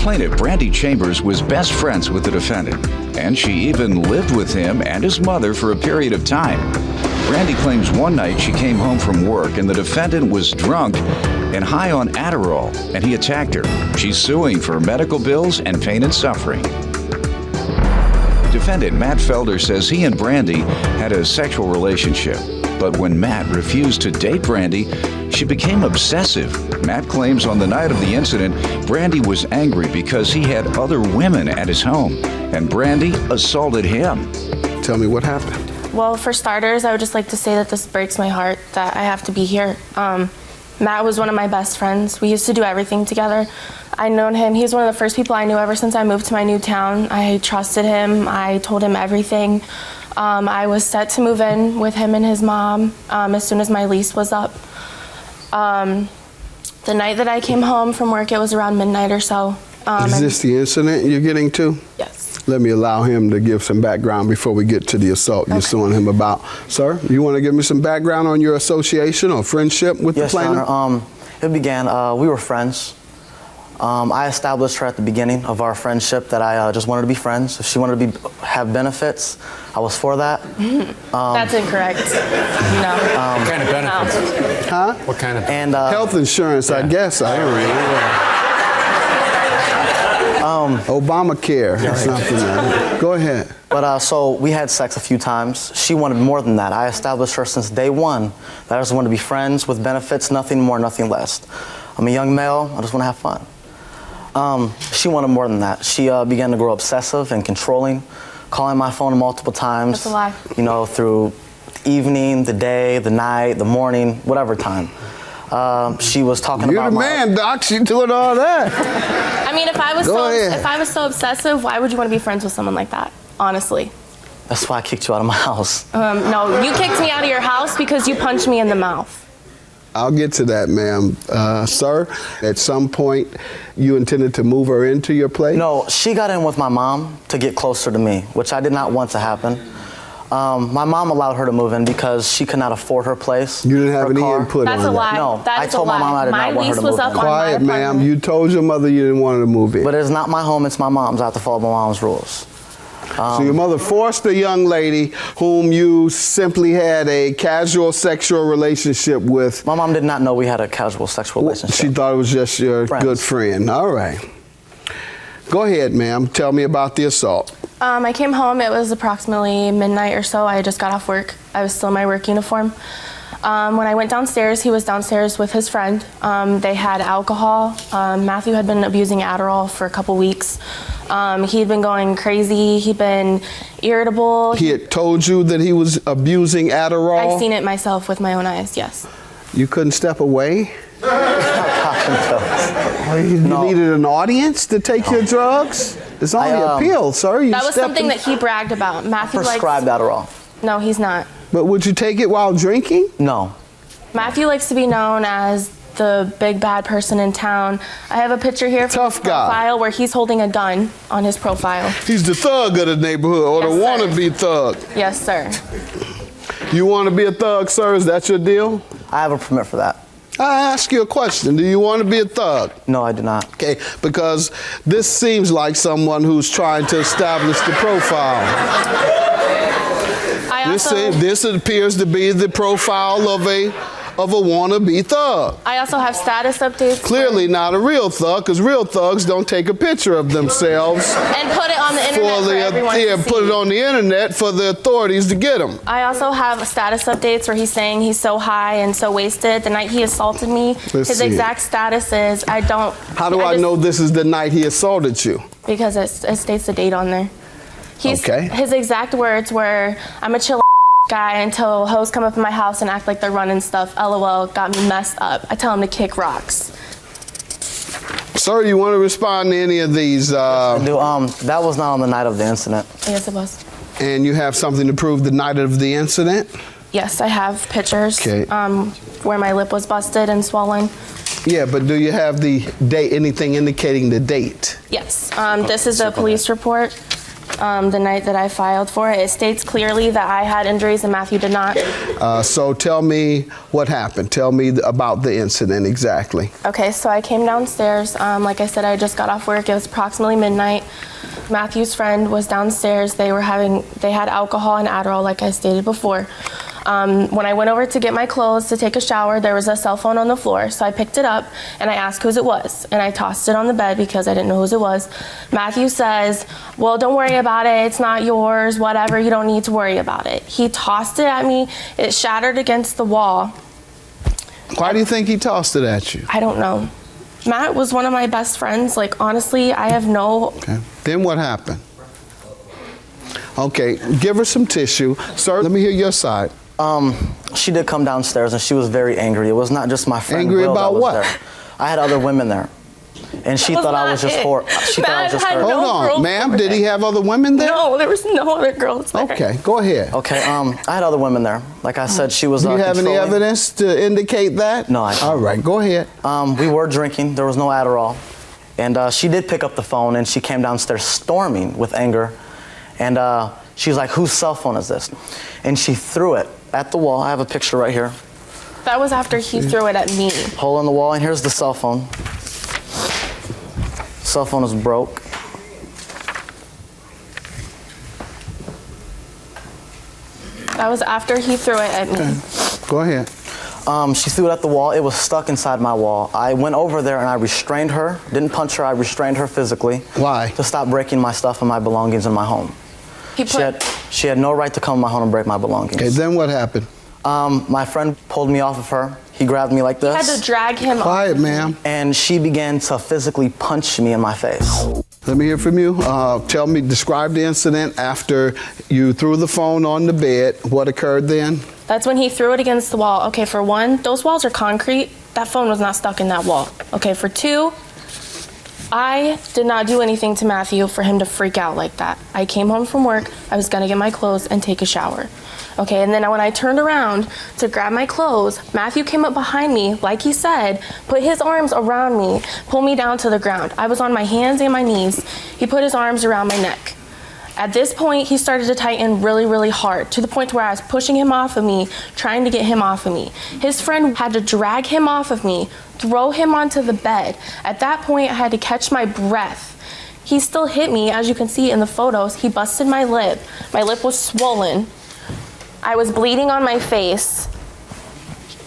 plaintiff, Brandy Chambers, was best friends with the defendant, and she even lived with him and his mother for a period of time. Brandy claims one night she came home from work and the defendant was drunk and high on Adderall, and he attacked her. She's suing for medical bills and pain and suffering. Defendant Matt Felder says he and Brandy had a sexual relationship, but when Matt refused to date Brandy, she became obsessive. Matt claims on the night of the incident, Brandy was angry because he had other women at his home, and Brandy assaulted him. Tell me what happened. Well, for starters, I would just like to say that this breaks my heart that I have to be here. Matt was one of my best friends. We used to do everything together. I known him. He was one of the first people I knew ever since I moved to my new town. I trusted him. I told him everything. I was set to move in with him and his mom as soon as my lease was up. The night that I came home from work, it was around midnight or so. Is this the incident you're getting to? Yes. Let me allow him to give some background before we get to the assault you're suing him about. Sir, you want to give me some background on your association or friendship with the plaintiff? Yes, Your Honor. It began, we were friends. I established her at the beginning of our friendship that I just wanted to be friends. If she wanted to have benefits, I was for that. That's incorrect. No. What kind of benefits? Huh? What kind of? And health insurance, I guess. I don't know. Obamacare or something. Go ahead. But so we had sex a few times. She wanted more than that. I established her since day one that I just wanted to be friends with benefits, nothing more, nothing less. I'm a young male. I just want to have fun. She wanted more than that. She began to grow obsessive and controlling, calling my phone multiple times. That's a lie. You know, through the evening, the day, the night, the morning, whatever time. She was talking You're about the man, Doc. She doing all that. I mean, if I was so obsessive, why would you want to be friends with someone like that? Honestly. That's why I kicked you out of my house. No, you kicked me out of your house because you punched me in the mouth. I'll get to that, ma'am. Sir, at some point, you intended to move her into your place? No, she got in with my mom to get closer to me, which I did not want to happen. My mom allowed her to move in because she could not afford her place. You didn't have any car. input on that? That's a lie. No, That I is told a my mom lie. I did not want her to move in. Quiet, ma'am. You told your mother you didn't want her to move in. But it's not my home, it's my mom's. I have to follow my mom's rules. So your mother forced a young lady whom you simply had a casual sexual relationship with. My mom did not know we had a casual sexual relationship. She thought it was just your good friend. All right. Go ahead, ma'am. Tell me about the assault. I came home. It was approximately midnight or so. I just got off work. I was still in my work uniform. When I went downstairs, he was downstairs with his friend. They had alcohol. Matthew had been abusing Adderall for a couple weeks. He'd been going crazy. He'd been irritable. He had told you that he was abusing Adderall? I've seen it myself with my own eyes, yes. You couldn't step away? You needed an audience to take your drugs? It's only a pill, sir. That was something that he bragged about. Matthew prescribed Adderall. No, he's not. But would you take it while drinking? No. Matthew likes to be known as the big bad person in town. I have a picture here from his profile where he's holding a gun on his profile. He's the thug of the neighborhood, or the wannabe thug. Yes, sir. You want to be a thug, sir? Is that your deal? I have a permit for that. I ask you a question. Do you want to be a thug? No, I do not. Okay, because this seems like someone who's trying to establish the profile. This appears to be the profile of a wannabe thug. I also have status updates. Clearly not a real thug, because real thugs don't take a picture of themselves and put it on the internet for everyone to see. Put it on the internet for the authorities to get them. I also have status updates where he's saying he's so high and so wasted. The night he assaulted me, his exact status is I don't. How do I know this is the night he assaulted you? Because it states the date on there. His exact words were, "I'm a chill guy until hoes come up in my house and act like they're running stuff. LOL, got me messed up." I tell him to kick rocks. Sir, you want to respond to any of these? Yes, I do. That was not on the night of the incident. Yes, it was. And you have something to prove the night of the incident? Yes, I have pictures where my lip was busted and swollen. Yeah, but do you have the date, anything indicating the date? Yes, this is a police report. the night that I filed for it. It states clearly that I had injuries and Matthew did not. So tell me what happened. Tell me about the incident exactly. Okay, so I came downstairs. Like I said, I just got off work. It was approximately midnight. Matthew's friend was downstairs. They had alcohol and Adderall, like I stated before. When I went over to get my clothes to take a shower, there was a cell phone on the floor. So I picked it up and I asked whose it was. And I tossed it on the bed because I didn't know whose it was. Matthew says, well, don't worry about it. It's not yours, whatever. You don't need to worry about it. He tossed it at me. It shattered against the wall. Why do you think he tossed it at you? I don't know. Matt was one of my best friends. Like, honestly, I have no... Okay. Then what happened? Okay, give her some tissue. Sir, let me hear your side. She did come downstairs and she was very angry. It was not just my friend Angry Will about that was what? there. I had other women there. And she thought I was just her. She thought I was just her. Hold on, ma'am, did he have other women there? No, there was no other girls there. Okay, go ahead. Okay, I had other women there. Like I said, she was Do you have any controlling. evidence to indicate that? No, I don't. All right, go ahead. We were drinking. There was no Adderall. And she did pick up the phone and she came downstairs storming with anger. And she's like, whose cell phone is this? And she threw it at the wall. I have a picture right here. That was after he threw it at me. Hole in the wall, and here's the cell phone. Cell phone is broke. That was after he threw it at me. Okay. Go ahead. She threw it at the wall. It was stuck inside my wall. I went over there and I restrained her. Didn't punch her. I restrained her physically. Why? To stop breaking my stuff and my belongings in my home. She had no right to come in my home and break my belongings. Okay, then what happened? My friend pulled me off of her. He grabbed me like this. I had to drag him Quiet, ma'am. And she began to physically punch me in my face. Let me hear from you. Describe the incident after you threw the phone on the bed. What occurred then? That's when he threw it against the wall. Okay, for one, those walls are concrete. That phone was not stuck in that wall. Okay, for two, I did not do anything to Matthew for him to freak out like that. I came home from work, I was gonna get my clothes and take a shower. Okay, and then when I turned around to grab my clothes, Matthew came up behind me, like he said, put his arms around me, pulled me down to the ground. I was on my hands and my knees. He put his arms around my neck. At this point, he started to tighten really, really hard, to the point where I was pushing him off of me, trying to get him off of me. His friend had to drag him off of me, throw him onto the bed. At that point, I had to catch my breath. He still hit me, as you can see in the photos. He busted my lip. My lip was swollen. I was bleeding on my face.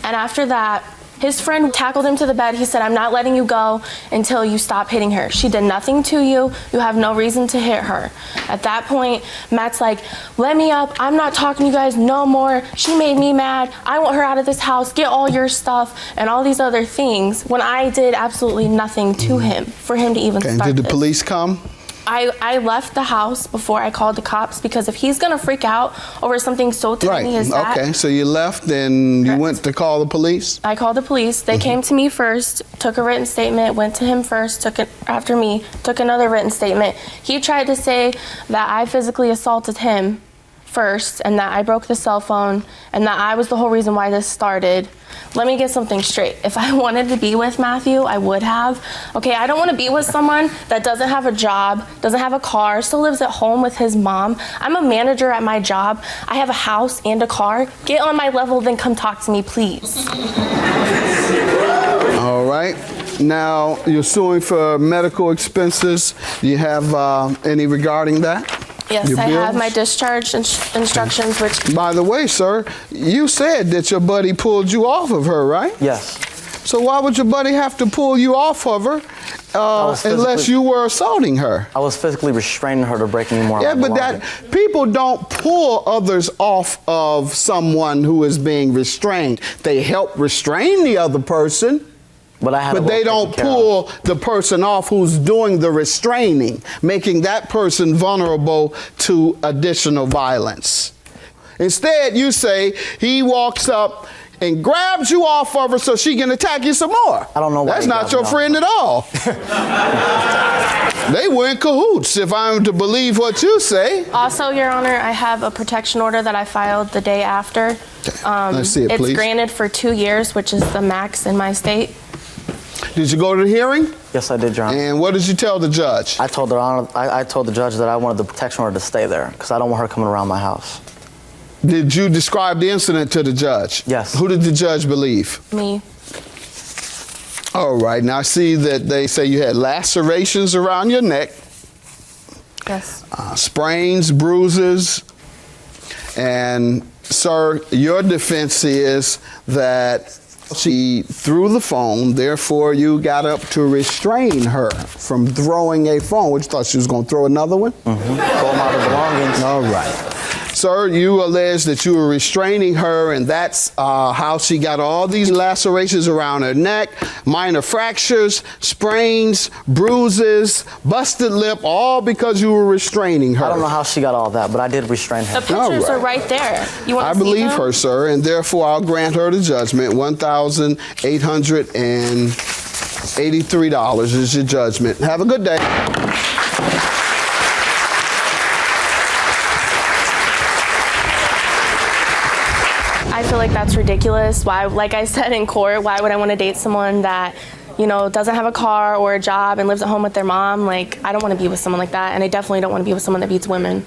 And after that, his friend tackled him to the bed. He said, I'm not letting you go until you stop hitting her. She did nothing to you. You have no reason to hit her. At that point, Matt's like, let me up. I'm not talking to you guys no more. She made me mad. I want her out of this house. Get all your stuff and all these other things, when I did absolutely nothing to him for him to even start Did the this. police come? I left the house before I called the cops, because if he's gonna freak out over something so tiny as that. Okay, so you left and you went to call the police? I called the police. They came to me first, took a written statement, went to him first, took it after me, took another written statement. He tried to say that I physically assaulted him first and that I broke the cell phone and that I was the whole reason why this started. Let me get something straight. If I wanted to be with Matthew, I would have. Okay, I don't want to be with someone that doesn't have a job, doesn't have a car, still lives at home with his mom. I'm a manager at my job. I have a house and a car. Get on my level, then come talk to me, please. All right. Now, you're suing for medical expenses. Do you have any regarding that? Yes, Your I have bills? my discharge instructions, which... By the way, sir, you said that your buddy pulled you off of her, right? Yes. So why would your buddy have to pull you off of her unless you were assaulting her? I was physically restraining her to break any more. Yeah, but people don't pull others off of someone who is being restrained. They help restrain the other person. But they don't pull the person off who's doing the restraining, making that person vulnerable to additional violence. Instead, you say he walks up and grabs you off of her so she can attack you some more. I don't know why. That's not your friend at all. They were in cahoots, if I'm to believe what you say. Also, Your Honor, I have a protection order that I filed the day after. Let's see it, please. It's granted for 2 years, which is the max in my state. Did you go to the hearing? Yes, I did, Your Honor. And what did you tell the judge? I told the judge that I wanted the protection order to stay there because I don't want her coming around my house. Did you describe the incident to the judge? Yes. Who did the judge believe? Me. All right. Now I see that they say you had lacerations around your neck, Yes. sprains, bruises, and sir, your defense is that she threw the phone, therefore you got up to restrain her from throwing a phone. Which you thought she was going to throw another one? Mm-hmm. Pull them out of belongings. All right. Sir, you allege that you were restraining her, and that's how she got all these lacerations around her neck, minor fractures, sprains, bruises, busted lip, all because you were restraining her. I don't know how she got all that, but I did restrain her. The pictures are right there. You want I to see believe them? her, sir, and therefore I'll grant her the judgment. $1,883 is your judgment. Have a good day. I feel like that's ridiculous. Why, like I said in court, why would I want to date someone that, you know, doesn't have a car or a job and lives at home with their mom? Like, I don't want to be with someone like that, and I definitely don't want to be with someone that beats women.